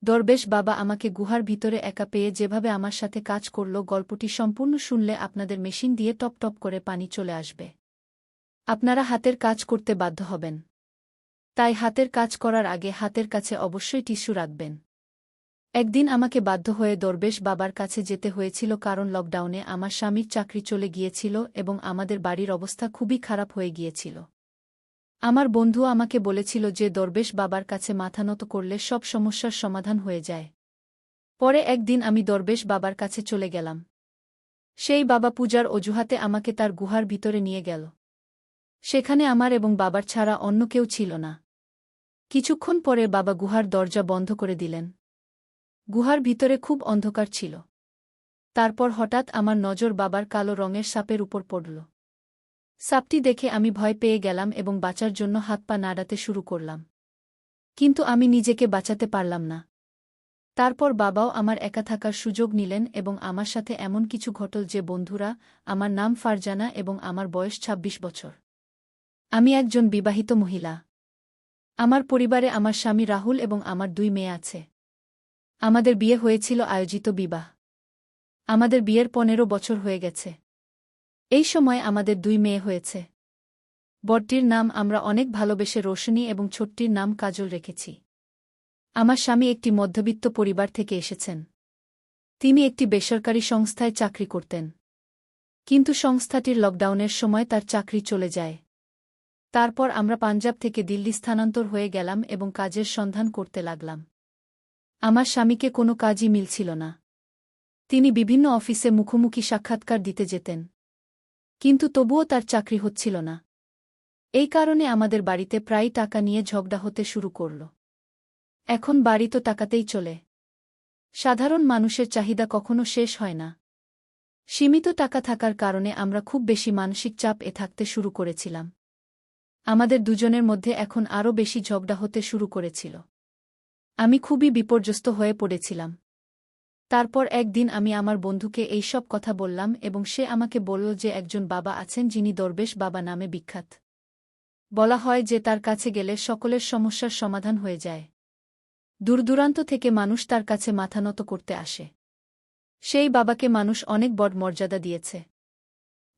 দরবেশ বাবা আমাকে গুহার ভিতরে একা পেয়ে যেভাবে আমার সাথে কাজ করল, গল্পটি সম্পূর্ণ শুনলে আপনাদের মেশিন দিয়ে টপ টপ করে পানি চলে আসবে। আপনারা হাতের কাজ করতে বাধ্য হবেন। তাই হাতের কাজ করার আগে হাতের কাছে অবশ্যই টিস্যু রাখবেন। একদিন আমাকে বাধ্য হয়ে দরবেশ বাবার কাছে যেতে হয়েছিল, কারণ লকডাউনে আমার স্বামীর চাকরি চলে গিয়েছিল এবং আমাদের বাড়ির অবস্থা খুবই খারাপ হয়ে গিয়েছিল। আমার বন্ধু আমাকে বলেছিল যে দরবেশ বাবার কাছে মাথা নত করলে সব সমস্যার সমাধান হয়ে যায়। পরে একদিন আমি দরবেশ বাবার কাছে চলে গেলাম। সেই বাবা পূজার অজুহাতে আমাকে তার গুহার ভিতরে নিয়ে গেল। সেখানে আমার এবং বাবার ছাড়া অন্য কেউ ছিল না। কিছুক্ষণ পরে বাবা গুহার দরজা বন্ধ করে দিলেন। গুহার ভিতরে খুব অন্ধকার ছিল। তারপর হঠাৎ আমার নজর বাবার কালো রঙের সাপের উপর পড়ল। সাপটি দেখে আমি ভয় পেয়ে গেলাম এবং বাঁচার জন্য হাত পা নাড়াতে শুরু করলাম। কিন্তু আমি নিজেকে বাঁচাতে পারলাম না। তারপর বাবাও আমার একা থাকার সুযোগ নিলেন এবং আমার সাথে এমন কিছু ঘটল যে বন্ধুরা, আমার নাম ফারজানা এবং আমার বয়স ২৬ বছর। আমি একজন বিবাহিত মহিলা। আমার পরিবারে আমার স্বামী রাহুল এবং আমার ২ মেয়ে আছে। আমাদের বিয়ে হয়েছিল আয়োজিত বিবাহ। আমাদের বিয়ের ১৫ বছর হয়ে গেছে। এই সময় আমাদের ২ মেয়ে হয়েছে। বড়টির নাম আমরা অনেক ভালোবেসে রোশনী এবং ছোটটির নাম কাজল রেখেছি। আমার স্বামী একটি মধ্যবিত্ত পরিবার থেকে এসেছেন। তিনি একটি বেসরকারি সংস্থায় চাকরি করতেন। কিন্তু সংস্থাটির লকডাউনের সময় তার চাকরি চলে যায়। তারপর আমরা পাঞ্জাব থেকে দিল্লি স্থানান্তর হয়ে গেলাম এবং কাজের সন্ধান করতে লাগলাম। আমার স্বামীকে কোনো কাজই মিলছিল না। তিনি বিভিন্ন অফিসে মুখোমুখি সাক্ষাৎকার দিতে যেতেন। কিন্তু তবুও তার চাকরি হচ্ছিল না। এই কারণে আমাদের বাড়িতে প্রায়ই টাকা নিয়ে ঝগড়া হতে শুরু করল। এখন বাড়ি তো টাকাতেই চলে। সাধারণ মানুষের চাহিদা কখনো শেষ হয় না। সীমিত টাকা থাকার কারণে আমরা খুব বেশি মানসিক চাপ থাকতে শুরু করেছিলাম। আমাদের দুজনের মধ্যে এখন আরও বেশি ঝগড়া হতে শুরু করেছিল। আমি খুবই বিপর্যস্ত হয়ে পড়েছিলাম। তারপর একদিন আমি আমার বন্ধুকে এই সব কথা বললাম এবং সে আমাকে বলল যে একজন বাবা আছেন যিনি দরবেশ বাবা নামে বিখ্যাত। বলা হয় যে তার কাছে গেলে সকলের সমস্যার সমাধান হয়ে যায়। দূরদূরান্ত থেকে মানুষ তার কাছে মাথা নত করতে আসে। সেই বাবাকে মানুষ অনেক বড় মর্যাদা দিয়েছে।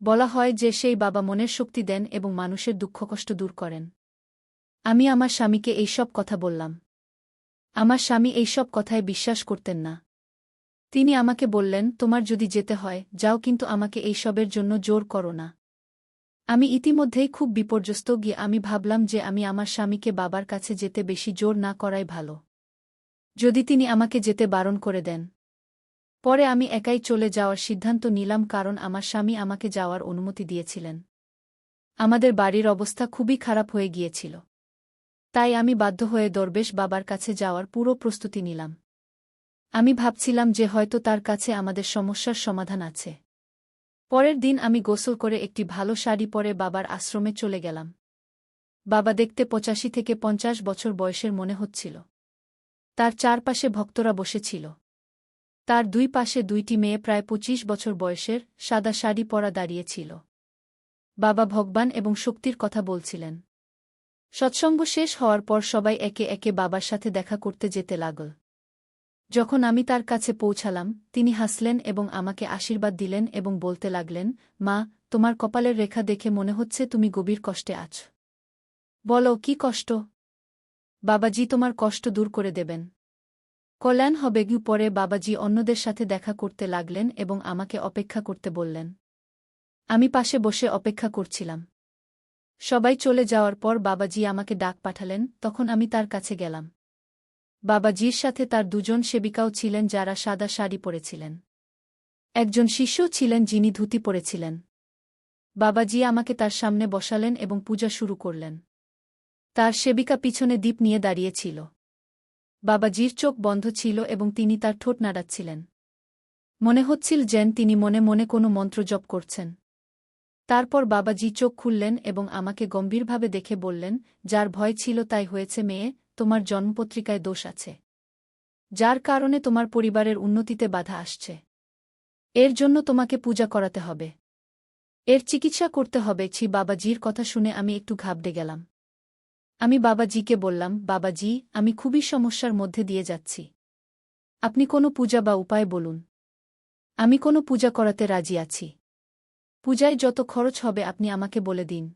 বলা হয় যে সেই বাবা মনের শক্তি দেন এবং মানুষের দুঃখকষ্ট দূর করেন। আমি আমার স্বামীকে এই সব কথা বললাম। আমার স্বামী এই সব কথায় বিশ্বাস করতেন না। তিনি আমাকে বললেন, তোমার যদি যেতে হয় যাও, কিন্তু আমাকে এই সবের জন্য জোর করো না। আমি ইতিমধ্যেই খুব বিপর্যস্ত গিয়ে আমি ভাবলাম যে আমি আমার স্বামীকে বাবার কাছে যেতে বেশি জোর না করাই ভালো। যদি তিনি আমাকে যেতে বারণ করে দেন। পরে আমি একাই চলে যাওয়ার সিদ্ধান্ত নিলাম, কারণ আমার স্বামী আমাকে যাওয়ার অনুমতি দিয়েছিলেন। আমাদের বাড়ির অবস্থা খুবই খারাপ হয়ে গিয়েছিল। তাই আমি বাধ্য হয়ে দরবেশ বাবার কাছে যাওয়ার পুরো প্রস্তুতি নিলাম। আমি ভাবছিলাম যে হয়তো তার কাছে আমাদের সমস্যার সমাধান আছে। পরের দিন আমি গোসল করে একটি ভালো শাড়ি পরে বাবার আশ্রমে চলে গেলাম। বাবা দেখতে ৮৫ থেকে ৫০ বছর বয়সের মনে হচ্ছিল। তার চারপাশে ভক্তরা বসেছিল। তার ২ পাশে ২টি মেয়ে প্রায় ২৫ বছর বয়সের, সাদা শাড়ি পরা দাঁড়িয়েছিল। বাবা ভগবান এবং শক্তির কথা বলছিলেন। সৎসঙ্গ শেষ হওয়ার পর সবাই একে একে বাবার সাথে দেখা করতে যেতে লাগল। যখন আমি তার কাছে পৌঁছালাম, তিনি হাসলেন এবং আমাকে আশীর্বাদ দিলেন এবং বলতে লাগলেন, মা, তোমার কপালের রেখা দেখে মনে হচ্ছে তুমি গভীর কষ্টে আছ। বলো, কি কষ্ট? বাবাজি তোমার কষ্ট দূর করে দেবেন। কল্যাণ হবে। পরে বাবাজি অন্যদের সাথে দেখা করতে লাগলেন এবং আমাকে অপেক্ষা করতে বললেন। আমি পাশে বসে অপেক্ষা করছিলাম। সবাই চলে যাওয়ার পর বাবাজি আমাকে ডাক পাঠালেন, তখন আমি তার কাছে গেলাম। বাবাজির সাথে তার ২ জন সেবিকাও ছিলেন যারা সাদা শাড়ি পরেছিলেন। একজন শিষ্যও ছিলেন যিনি ধুতি পরেছিলেন। বাবাজি আমাকে তার সামনে বসালেন এবং পূজা শুরু করলেন। তার সেবিকা পিছনে দীপ নিয়ে দাঁড়িয়েছিল। বাবাজির চোখ বন্ধ ছিল এবং তিনি তার ঠোঁট নাড়াচ্ছিলেন। মনে হচ্ছিল যেন তিনি মনে মনে কোনো মন্ত্র জপ করছেন। তারপর বাবাজি চোখ খুললেন এবং আমাকে গম্ভীরভাবে দেখে বললেন, যার ভয় ছিল তাই হয়েছে মেয়ে, তোমার জন্মপত্রিকায় দোষ আছে। যার কারণে তোমার পরিবারের উন্নতিতে বাধা আসছে। এর জন্য তোমাকে পূজা করাতে হবে। এর চিকিৎসা করতে হবে। বাবাজির কথা শুনে আমি একটু ঘাবড়ে গেলাম। আমি বাবাজিকে বললাম, বাবাজি, আমি খুবই সমস্যার মধ্যে দিয়ে যাচ্ছি। আপনি কোনো পূজা বা উপায় বলুন। আমি কোনো পূজা করাতে রাজি আছি। পূজায় যত খরচ হবে আপনি আমাকে বলে দিন।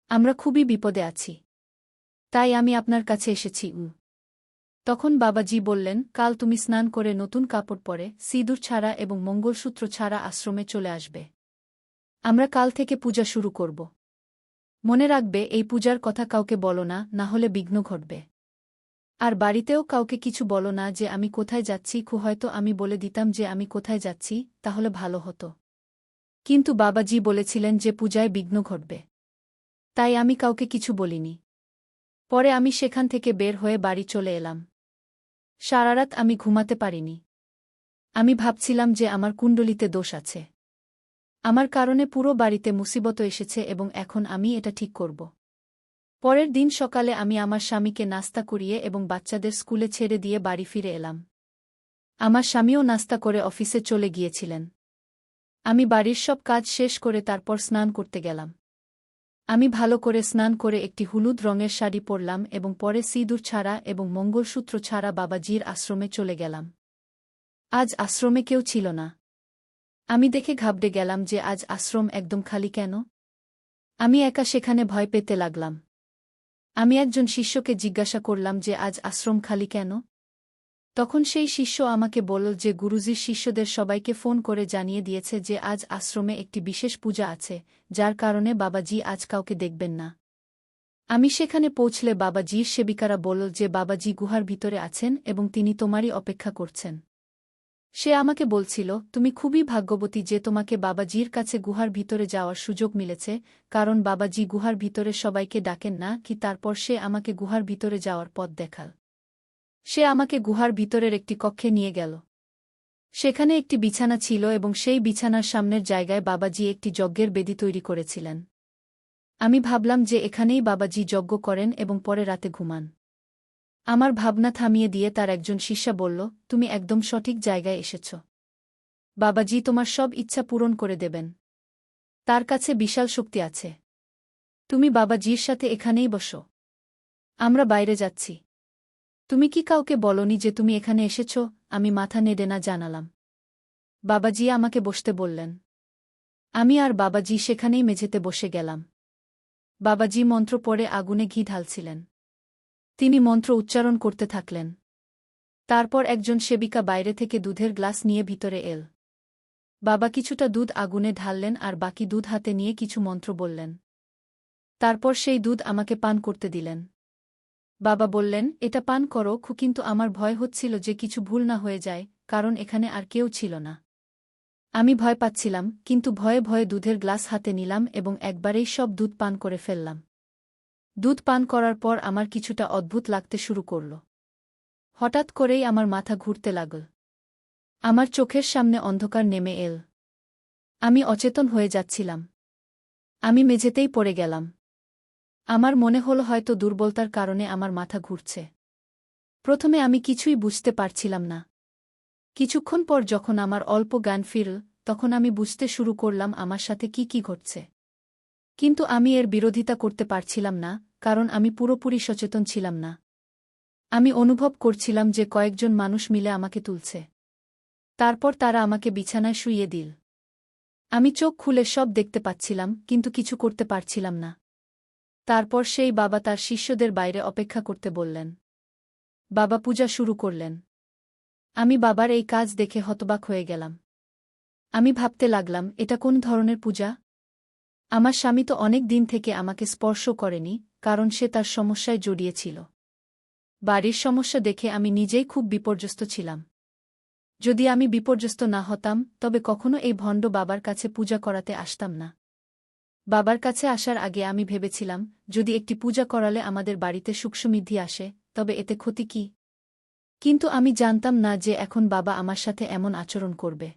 আমরা খুবই বিপদে আছি। তাই আমি আপনার কাছে এসেছি। তখন বাবাজি বললেন, কাল তুমি স্নান করে নতুন কাপড় পরে সিঁদুর ছাড়া এবং মঙ্গলসূত্র ছাড়া আশ্রমে চলে আসবে। আমরা কাল থেকে পূজা শুরু করব। মনে রাখবে এই পূজার কথা কাউকে বলো না, না হলে বিঘ্ন ঘটবে। আর বাড়িতেও কাউকে কিছু বলো না যে আমি কোথায় যাচ্ছি। হয়তো আমি বলে দিতাম যে আমি কোথায় যাচ্ছি, তাহলে ভালো হতো। কিন্তু বাবাজি বলেছিলেন যে পূজায় বিঘ্ন ঘটবে। তাই আমি কাউকে কিছু বলিনি। পরে আমি সেখান থেকে বের হয়ে বাড়ি চলে এলাম। সারারাত আমি ঘুমাতে পারিনি। আমি ভাবছিলাম যে আমার কুণ্ডলিতে দোষ আছে। আমার কারণে পুরো বাড়িতে মুসিবত এসেছে এবং এখন আমি এটা ঠিক করব। পরের দিন সকালে আমি আমার স্বামীকে নাস্তা করিয়ে এবং বাচ্চাদের স্কুলে ছেড়ে দিয়ে বাড়ি ফিরে এলাম। আমার স্বামীও নাস্তা করে অফিসে চলে গিয়েছিলেন। আমি বাড়ির সব কাজ শেষ করে তারপর স্নান করতে গেলাম। আমি ভালো করে স্নান করে একটি হলুদ রঙের শাড়ি পরলাম এবং পরে সিঁদুর ছাড়া এবং মঙ্গলসূত্র ছাড়া বাবাজির আশ্রমে চলে গেলাম। আজ আশ্রমে কেউ ছিল না। আমি দেখে ঘাবড়ে গেলাম যে আজ আশ্রম একদম খালি কেন। আমি একা সেখানে ভয় পেতে লাগলাম। আমি একজন শিষ্যকে জিজ্ঞাসা করলাম যে আজ আশ্রম খালি কেন। তখন সেই শিষ্য আমাকে বলল যে গুরুজির শিষ্যদের সবাইকে ফোন করে জানিয়ে দিয়েছে যে আজ আশ্রমে একটি বিশেষ পূজা আছে, যার কারণে বাবাজি আজ কাউকে দেখবেন না। আমি সেখানে পৌঁছলে বাবাজির সেবিকারা বলল যে বাবাজি গুহার ভিতরে আছেন এবং তিনি তোমারই অপেক্ষা করছেন। সে আমাকে বলছিল, তুমি খুবই ভাগ্যবতী যে তোমাকে বাবাজির কাছে গুহার ভিতরে যাওয়ার সুযোগ মিলেছে, কারণ বাবাজি গুহার ভিতরে সবাইকে ডাকেন না। তারপর সে আমাকে গুহার ভিতরে যাওয়ার পথ দেখাল। সে আমাকে গুহার ভিতরের একটি কক্ষে নিয়ে গেল। সেখানে একটি বিছানা ছিল এবং সেই বিছানার সামনের জায়গায় বাবাজি একটি যজ্ঞের বেদি তৈরি করেছিলেন। আমি ভাবলাম যে এখানেই বাবাজি যজ্ঞ করেন এবং পরে রাতে ঘুমান। আমার ভাবনা থামিয়ে দিয়ে তার একজন শিষ্যা বলল, তুমি একদম সঠিক জায়গায় এসেছ। বাবাজি তোমার সব ইচ্ছা পূরণ করে দেবেন। তার কাছে বিশাল শক্তি আছে। তুমি বাবাজির সাথে এখানেই বসো। আমরা বাইরে যাচ্ছি। তুমি কি কাউকে বলনি যে তুমি এখানে এসেছ? আমি মাথা নেড়ে না জানালাম। বাবাজি আমাকে বসতে বললেন। আমি আর বাবাজি সেখানেই মেঝেতে বসে গেলাম। বাবাজি মন্ত্র পড়ে আগুনে ঘি ঢালছিলেন। তিনি মন্ত্র উচ্চারণ করতে থাকলেন। তারপর একজন সেবিকা বাইরে থেকে দুধের গ্লাস নিয়ে ভিতরে এল। বাবা কিছুটা দুধ আগুনে ঢাললেন আর বাকি দুধ হাতে নিয়ে কিছু মন্ত্র বললেন। তারপর সেই দুধ আমাকে পান করতে দিলেন। বাবা বললেন, এটা পান করো। কিন্তু আমার ভয় হচ্ছিল যে কিছু ভুল না হয়ে যায়, কারণ এখানে আর কেউ ছিল না। আমি ভয় পাচ্ছিলাম, কিন্তু ভয়ে ভয়ে দুধের গ্লাস হাতে নিলাম এবং একবারেই সব দুধ পান করে ফেললাম। দুধ পান করার পর আমার কিছুটা অদ্ভুত লাগতে শুরু করল। হঠাৎ করেই আমার মাথা ঘুরতে লাগল। আমার চোখের সামনে অন্ধকার নেমে এল। আমি অচেতন হয়ে যাচ্ছিলাম। আমি মেঝেতেই পড়ে গেলাম। আমার মনে হল হয়তো দুর্বলতার কারণে আমার মাথা ঘুরছে। প্রথমে আমি কিছুই বুঝতে পারছিলাম না। কিছুক্ষণ পর যখন আমার অল্প জ্ঞান ফিরল, তখন আমি বুঝতে শুরু করলাম আমার সাথে কি কি ঘটছে। কিন্তু আমি এর বিরোধিতা করতে পারছিলাম না, কারণ আমি পুরোপুরি সচেতন ছিলাম না। আমি অনুভব করছিলাম যে কয়েকজন মানুষ মিলে আমাকে তুলছে। তারপর তারা আমাকে বিছানায় শুইয়ে দিল। আমি চোখ খুলে সব দেখতে পাচ্ছিলাম, কিন্তু কিছু করতে পারছিলাম না। তারপর সেই বাবা তার শিষ্যদের বাইরে অপেক্ষা করতে বললেন। বাবা পূজা শুরু করলেন। আমি বাবার এই কাজ দেখে হতবাক হয়ে গেলাম। আমি ভাবতে লাগলাম, এটা কোন ধরনের পূজা? আমার স্বামী তো অনেক দিন থেকে আমাকে স্পর্শ করেনি, কারণ সে তার সমস্যায় জড়িয়েছিল। বাড়ির সমস্যা দেখে আমি নিজেই খুব বিপর্যস্ত ছিলাম। যদি আমি বিপর্যস্ত না হতাম, তবে কখনো এই ভণ্ড বাবার কাছে পূজা করাতে আসতাম না। বাবার কাছে আসার আগে আমি ভেবেছিলাম, যদি একটি পূজা করালে আমাদের বাড়িতে সুখসমৃদ্ধি আসে, তবে এতে ক্ষতি কি? কিন্তু আমি জানতাম না যে এখন বাবা আমার সাথে এমন আচরণ করবে।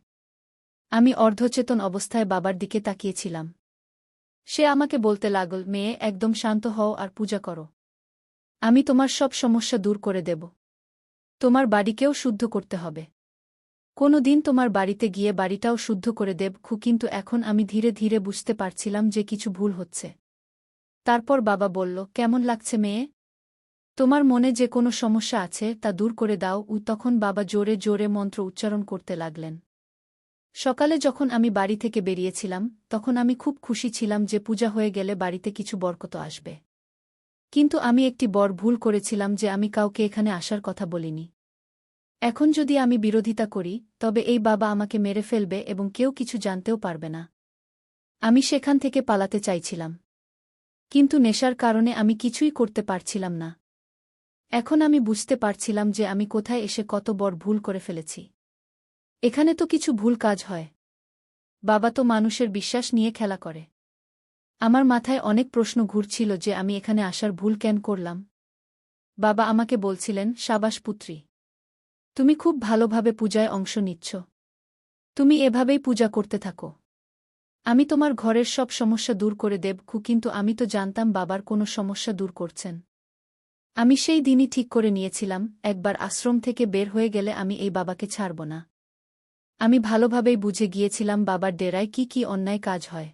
আমি অর্ধচেতন অবস্থায় বাবার দিকে তাকিয়েছিলাম। সে আমাকে বলতে লাগল, মেয়ে, একদম শান্ত হও আর পূজা করো। আমি তোমার সব সমস্যা দূর করে দেব। তোমার বাড়িকেও শুদ্ধ করতে হবে। কোনো দিন তোমার বাড়িতে গিয়ে বাড়িটাও শুদ্ধ করে দেব। কিন্তু এখন আমি ধীরে ধীরে বুঝতে পারছিলাম যে কিছু ভুল হচ্ছে। তারপর বাবা বলল, কেমন লাগছে মেয়ে? তোমার মনে যে কোনো সমস্যা আছে তা দূর করে দাও। তখন বাবা জোরে জোরে মন্ত্র উচ্চারণ করতে লাগলেন। সকালে যখন আমি বাড়ি থেকে বেরিয়েছিলাম, তখন আমি খুব খুশি ছিলাম যে পূজা হয়ে গেলে বাড়িতে কিছু বরকত আসবে। কিন্তু আমি একটি বড় ভুল করেছিলাম যে আমি কাউকে এখানে আসার কথা বলিনি। এখন যদি আমি বিরোধিতা করি, তবে এই বাবা আমাকে মেরে ফেলবে এবং কেউ কিছু জানতেও পারবে না। আমি সেখান থেকে পালাতে চাইছিলাম, কিন্তু নেশার কারণে আমি কিছুই করতে পারছিলাম না। এখন আমি বুঝতে পারছিলাম যে আমি কোথায় এসে কত বড় ভুল করে ফেলেছি। এখানে তো কিছু ভুল কাজ হয়। বাবা তো মানুষের বিশ্বাস নিয়ে খেলা করে। আমার মাথায় অনেক প্রশ্ন ঘুরছিল যে আমি এখানে আসার ভুল কেন করলাম। বাবা আমাকে বলছিলেন, সাবাস পুত্রী, তুমি খুব ভালোভাবে পূজায় অংশ নিচ্ছ। তুমি এভাবেই পূজা করতে থাকো। আমি তোমার ঘরের সব সমস্যা দূর করে দেব। কিন্তু আমি তো জানতাম বাবার কোনো সমস্যা দূর করছেন। আমি সেই দিনই ঠিক করে নিয়েছিলাম, একবার আশ্রম থেকে বের হয়ে গেলে আমি এই বাবাকে ছাড়ব না। আমি ভালোভাবেই বুঝে গিয়েছিলাম বাবার ডেরায় কি কি অন্যায় কাজ হয়।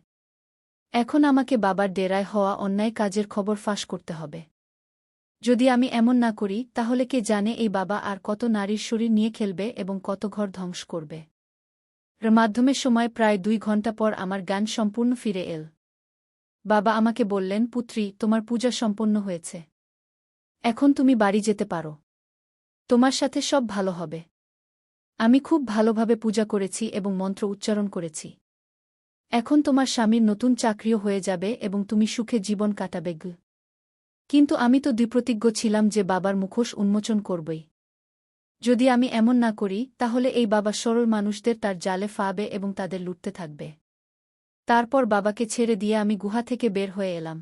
এখন আমাকে বাবার ডেরায় হওয়া অন্যায় কাজের খবর ফাঁস করতে হবে। যদি আমি এমন না করি, তাহলে কে জানে এই বাবা আর কত নারীর শরীর নিয়ে খেলবে এবং কত ঘর ধ্বংস করবে। মাধ্যমের সময় প্রায় 2 ঘণ্টা পর আমার জ্ঞান সম্পূর্ণ ফিরে এল। বাবা আমাকে বললেন, পুত্রী, তোমার পূজা সম্পন্ন হয়েছে। এখন তুমি বাড়ি যেতে পারো। তোমার সাথে সব ভালো হবে। আমি খুব ভালোভাবে পূজা করেছি এবং মন্ত্র উচ্চারণ করেছি। এখন তোমার স্বামীর নতুন চাকরিও হয়ে যাবে এবং তুমি সুখে জীবন কাটাবে। কিন্তু আমি তো দৃঢ়প্রতিজ্ঞ ছিলাম যে বাবার মুখোশ উন্মোচন করবই। যদি আমি এমন না করি, তাহলে এই বাবা সরল মানুষদের তার জালে ফাবে এবং তাদের লুটতে থাকবে। তারপর বাবাকে ছেড়ে দিয়ে আমি গুহা থেকে বের হয়ে এলাম।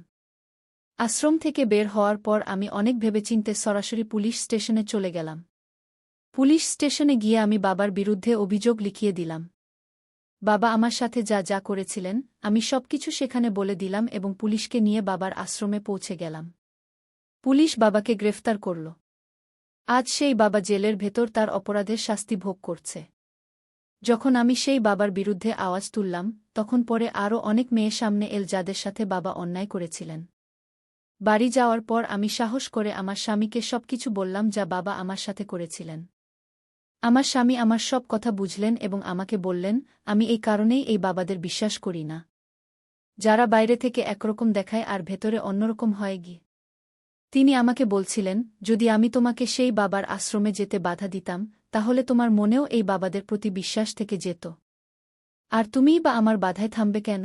আশ্রম থেকে বের হওয়ার পর আমি অনেক ভেবেচিন্তে সরাসরি পুলিশ স্টেশনে চলে গেলাম। পুলিশ স্টেশনে গিয়ে আমি বাবার বিরুদ্ধে অভিযোগ লিখিয়ে দিলাম। বাবা আমার সাথে যা যা করেছিলেন, আমি সবকিছু সেখানে বলে দিলাম এবং পুলিশকে নিয়ে বাবার আশ্রমে পৌঁছে গেলাম। পুলিশ বাবাকে গ্রেফতার করল। আজ সেই বাবা জেলের ভেতর তার অপরাধের শাস্তি ভোগ করছে। যখন আমি সেই বাবার বিরুদ্ধে আওয়াজ তুললাম, তখন পরে আরও অনেক মেয়ে সামনে এল যাদের সাথে বাবা অন্যায় করেছিলেন। বাড়ি যাওয়ার পর আমি সাহস করে আমার স্বামীকে সবকিছু বললাম যা বাবা আমার সাথে করেছিলেন। আমার স্বামী আমার সব কথা বুঝলেন এবং আমাকে বললেন, আমি এই কারণেই এই বাবাদের বিশ্বাস করি না। যারা বাইরে থেকে একরকম দেখায় আর ভেতরে অন্যরকম হয় গিয়ে। তিনি আমাকে বলছিলেন, যদি আমি তোমাকে সেই বাবার আশ্রমে যেতে বাধা দিতাম, তাহলে তোমার মনেও এই বাবাদের প্রতি বিশ্বাস থেকে যেত। আর তুমিই বা আমার বাধায় থামবে কেন?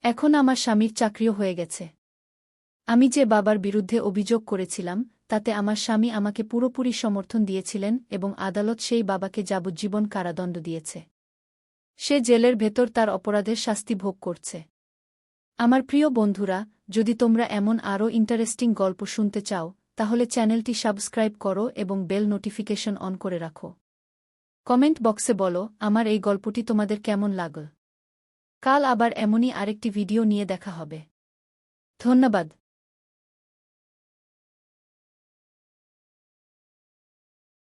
এখন আমার স্বামীর চাকরিও হয়ে গেছে। আমি যে বাবার বিরুদ্ধে অভিযোগ করেছিলাম, তাতে আমার স্বামী আমাকে পুরোপুরি সমর্থন দিয়েছিলেন এবং আদালত সেই বাবাকে যাবজ্জীবন কারাদণ্ড দিয়েছে। সে জেলের ভেতর তার অপরাধের শাস্তি ভোগ করছে। আমার প্রিয় বন্ধুরা, যদি তোমরা এমন আরও ইন্টারেস্টিং গল্প শুনতে চাও, তাহলে চ্যানেলটি সাবস্ক্রাইব করো এবং বেল নোটিফিকেশন অন করে রাখো। কমেন্ট বক্সে বলো আমার এই গল্পটি তোমাদের কেমন লাগল। কাল আবার এমনই আরেকটি ভিডিও নিয়ে দেখা হবে। ধন্যবাদ।